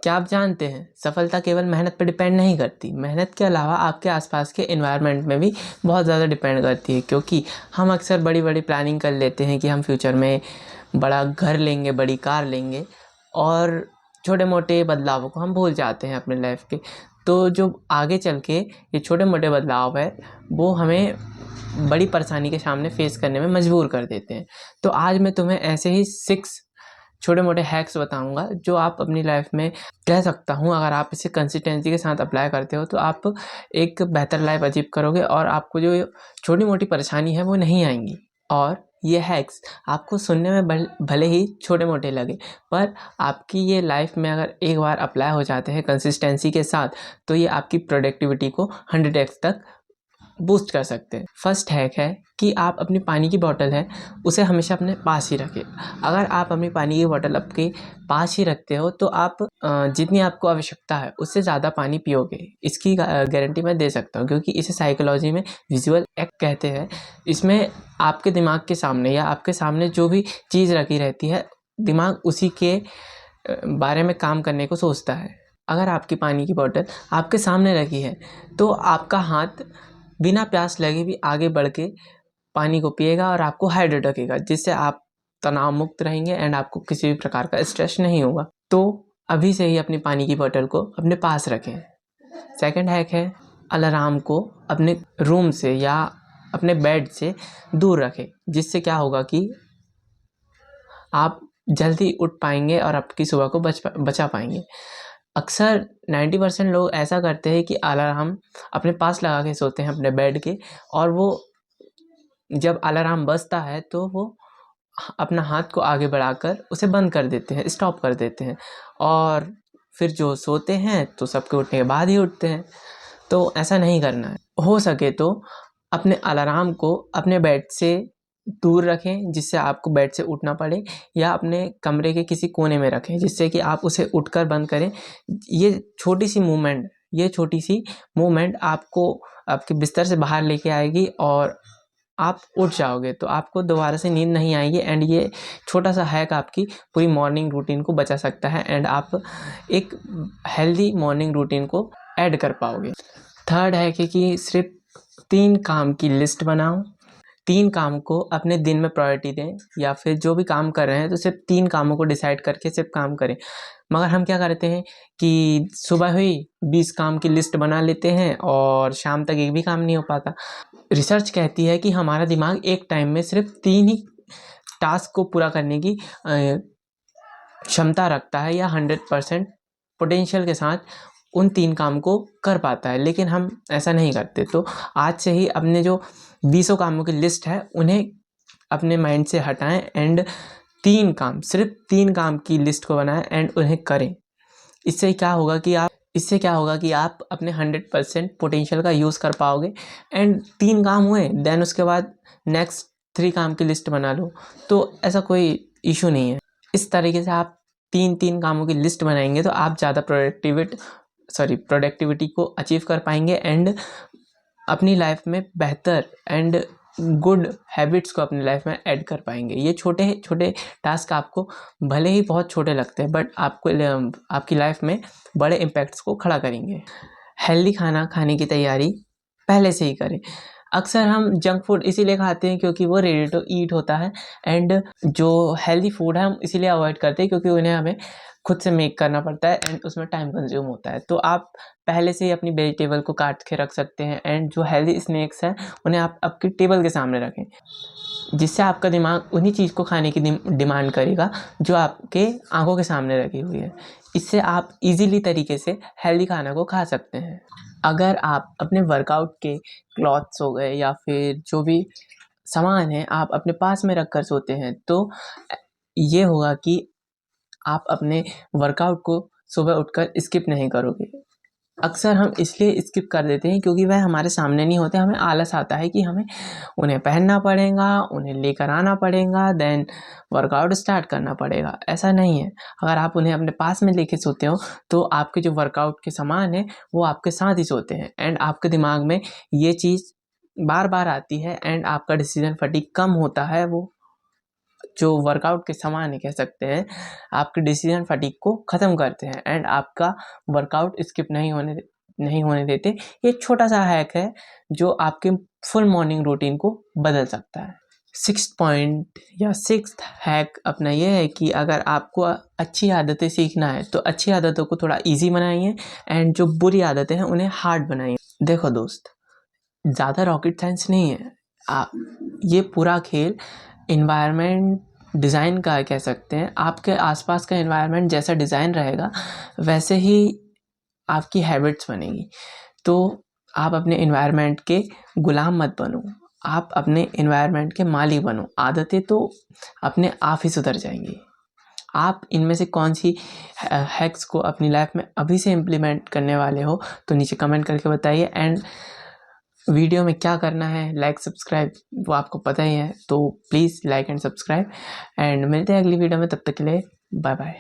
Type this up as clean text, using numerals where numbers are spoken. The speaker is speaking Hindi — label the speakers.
Speaker 1: क्या आप जानते हैं सफलता केवल मेहनत पर डिपेंड नहीं करती, मेहनत के अलावा आपके आसपास के एनवायरनमेंट में भी बहुत ज़्यादा डिपेंड करती है। क्योंकि हम अक्सर बड़ी बड़ी प्लानिंग कर लेते हैं कि हम फ्यूचर में बड़ा घर लेंगे, बड़ी कार लेंगे, और छोटे मोटे बदलावों को हम भूल जाते हैं अपने लाइफ के। तो जो आगे चल के ये छोटे मोटे बदलाव है वो हमें बड़ी परेशानी के सामने फेस करने में मजबूर कर देते हैं। तो आज मैं तुम्हें ऐसे ही 6 छोटे मोटे हैक्स बताऊंगा जो आप अपनी लाइफ में, कह सकता हूं, अगर आप इसे कंसिस्टेंसी के साथ अप्लाई करते हो तो आप एक बेहतर लाइफ अचीव करोगे और आपको जो छोटी मोटी परेशानी है वो नहीं आएंगी। और ये हैक्स आपको सुनने में भले ही छोटे मोटे लगे, पर आपकी ये लाइफ में अगर एक बार अप्लाई हो जाते हैं कंसिस्टेंसी के साथ तो ये आपकी प्रोडक्टिविटी को 100x तक बूस्ट कर सकते हैं। फर्स्ट हैक है कि आप अपनी पानी की बोतल है उसे हमेशा अपने पास ही रखें। अगर आप अपनी पानी की बोतल आपके पास ही रखते हो तो आप जितनी आपको आवश्यकता है उससे ज़्यादा पानी पियोगे, इसकी गारंटी मैं दे सकता हूँ। क्योंकि इसे साइकोलॉजी में विजुअल एक्ट कहते हैं। इसमें आपके दिमाग के सामने या आपके सामने जो भी चीज़ रखी रहती है, दिमाग उसी के बारे में काम करने को सोचता है। अगर आपकी पानी की बोतल आपके सामने रखी है तो आपका हाथ बिना प्यास लगे भी आगे बढ़ के पानी को पिएगा और आपको हाइड्रेट रखेगा, जिससे आप तनाव मुक्त रहेंगे एंड आपको किसी भी प्रकार का स्ट्रेस नहीं होगा। तो अभी से ही अपनी पानी की बोतल को अपने पास रखें। सेकंड हैक है अलार्म को अपने रूम से या अपने बेड से दूर रखें, जिससे क्या होगा कि आप जल्दी उठ पाएंगे और आपकी सुबह को बचा पाएंगे। अक्सर 90% लोग ऐसा करते हैं कि अलार्म अपने पास लगा के सोते हैं अपने बेड के, और वो जब अलार्म बजता है तो वो अपना हाथ को आगे बढ़ाकर उसे बंद कर देते हैं, स्टॉप कर देते हैं, और फिर जो सोते हैं तो सबके उठने के बाद ही उठते हैं। तो ऐसा नहीं करना है। हो सके तो अपने अलार्म को अपने बेड से दूर रखें, जिससे आपको बेड से उठना पड़े, या अपने कमरे के किसी कोने में रखें जिससे कि आप उसे उठकर बंद करें। ये छोटी सी मूवमेंट आपको आपके बिस्तर से बाहर लेके आएगी और आप उठ जाओगे, तो आपको दोबारा से नींद नहीं आएगी। एंड ये छोटा सा हैक आपकी पूरी मॉर्निंग रूटीन को बचा सकता है एंड आप एक हेल्दी मॉर्निंग रूटीन को ऐड कर पाओगे। थर्ड हैक है कि सिर्फ 3 काम की लिस्ट बनाओ। 3 काम को अपने दिन में प्रायोरिटी दें, या फिर जो भी काम कर रहे हैं तो सिर्फ 3 कामों को डिसाइड करके सिर्फ काम करें। मगर हम क्या करते हैं कि सुबह हुई 20 काम की लिस्ट बना लेते हैं और शाम तक एक भी काम नहीं हो पाता। रिसर्च कहती है कि हमारा दिमाग एक टाइम में सिर्फ 3 ही टास्क को पूरा करने की क्षमता रखता है, या 100% पोटेंशियल के साथ उन 3 काम को कर पाता है, लेकिन हम ऐसा नहीं करते। तो आज से ही अपने जो 20 कामों की लिस्ट है उन्हें अपने माइंड से हटाएं एंड 3 काम, सिर्फ 3 काम की लिस्ट को बनाएं एंड उन्हें करें। इससे क्या होगा कि आप अपने 100% पोटेंशियल का यूज़ कर पाओगे। एंड 3 काम हुए, देन उसके बाद नेक्स्ट 3 काम की लिस्ट बना लो, तो ऐसा कोई इशू नहीं है। इस तरीके से आप 3 कामों की लिस्ट बनाएंगे तो आप ज़्यादा प्रोडक्टिविटी को अचीव कर पाएंगे एंड अपनी लाइफ में बेहतर एंड गुड हैबिट्स को अपनी लाइफ में ऐड कर पाएंगे। ये छोटे छोटे टास्क आपको भले ही बहुत छोटे लगते हैं, बट आपकी लाइफ में बड़े इम्पैक्ट्स को खड़ा करेंगे। हेल्दी खाना खाने की तैयारी पहले से ही करें। अक्सर हम जंक फूड इसीलिए खाते हैं क्योंकि वो रेडी टू ईट होता है, एंड जो हेल्दी फूड है हम इसीलिए अवॉइड करते हैं क्योंकि उन्हें हमें खुद से मेक करना पड़ता है एंड उसमें टाइम कंज्यूम होता है। तो आप पहले से ही अपनी वेजिटेबल को काट के रख सकते हैं एंड जो हेल्दी स्नैक्स हैं उन्हें आप आपकी टेबल के सामने रखें, जिससे आपका दिमाग उन्हीं चीज़ को खाने की डिमांड करेगा जो आपके आंखों के सामने रखी हुई है। इससे आप इजीली तरीके से हेल्दी खाना को खा सकते हैं। अगर आप अपने वर्कआउट के क्लॉथ्स हो गए या फिर जो भी सामान है आप अपने पास में रख कर सोते हैं, तो ये होगा कि आप अपने वर्कआउट को सुबह उठकर स्किप नहीं करोगे। अक्सर हम इसलिए स्किप कर देते हैं क्योंकि वह हमारे सामने नहीं होते। हमें आलस आता है कि हमें उन्हें पहनना पड़ेगा, उन्हें लेकर आना पड़ेगा, देन वर्कआउट स्टार्ट करना पड़ेगा। ऐसा नहीं है। अगर आप उन्हें अपने पास में लेके सोते हो तो आपके जो वर्कआउट के सामान है वो आपके साथ ही सोते हैं एंड आपके दिमाग में ये चीज़ बार बार आती है एंड आपका डिसीजन फटीग कम होता है, वो जो वर्कआउट के समान है कह सकते हैं, आपके डिसीजन फटीग को ख़त्म करते हैं एंड आपका वर्कआउट स्किप नहीं होने देते। ये छोटा सा हैक है जो आपके फुल मॉर्निंग रूटीन को बदल सकता है। 6th पॉइंट या 6th हैक अपना ये है कि अगर आपको अच्छी आदतें सीखना है तो अच्छी आदतों को थोड़ा इजी बनाइए एंड जो बुरी आदतें हैं उन्हें हार्ड बनाइए। देखो दोस्त, ज़्यादा रॉकेट साइंस नहीं है, ये पूरा खेल इन्वायरमेंट डिज़ाइन का कह सकते हैं। आपके आसपास का इन्वायरमेंट जैसा डिज़ाइन रहेगा वैसे ही आपकी हैबिट्स बनेगी। तो आप अपने इन्वायरमेंट के गुलाम मत बनो, आप अपने इन्वायरमेंट के मालिक बनो। आदतें तो अपने आप ही सुधर जाएंगी। आप इनमें से कौन सी हैक्स को अपनी लाइफ में अभी से इम्प्लीमेंट करने वाले हो तो नीचे कमेंट करके बताइए। एंड वीडियो में क्या करना है, लाइक सब्सक्राइब वो आपको पता ही है, तो please like and subscribe. And मिलते हैं अगली वीडियो में, तब तक के लिए बाय बाय।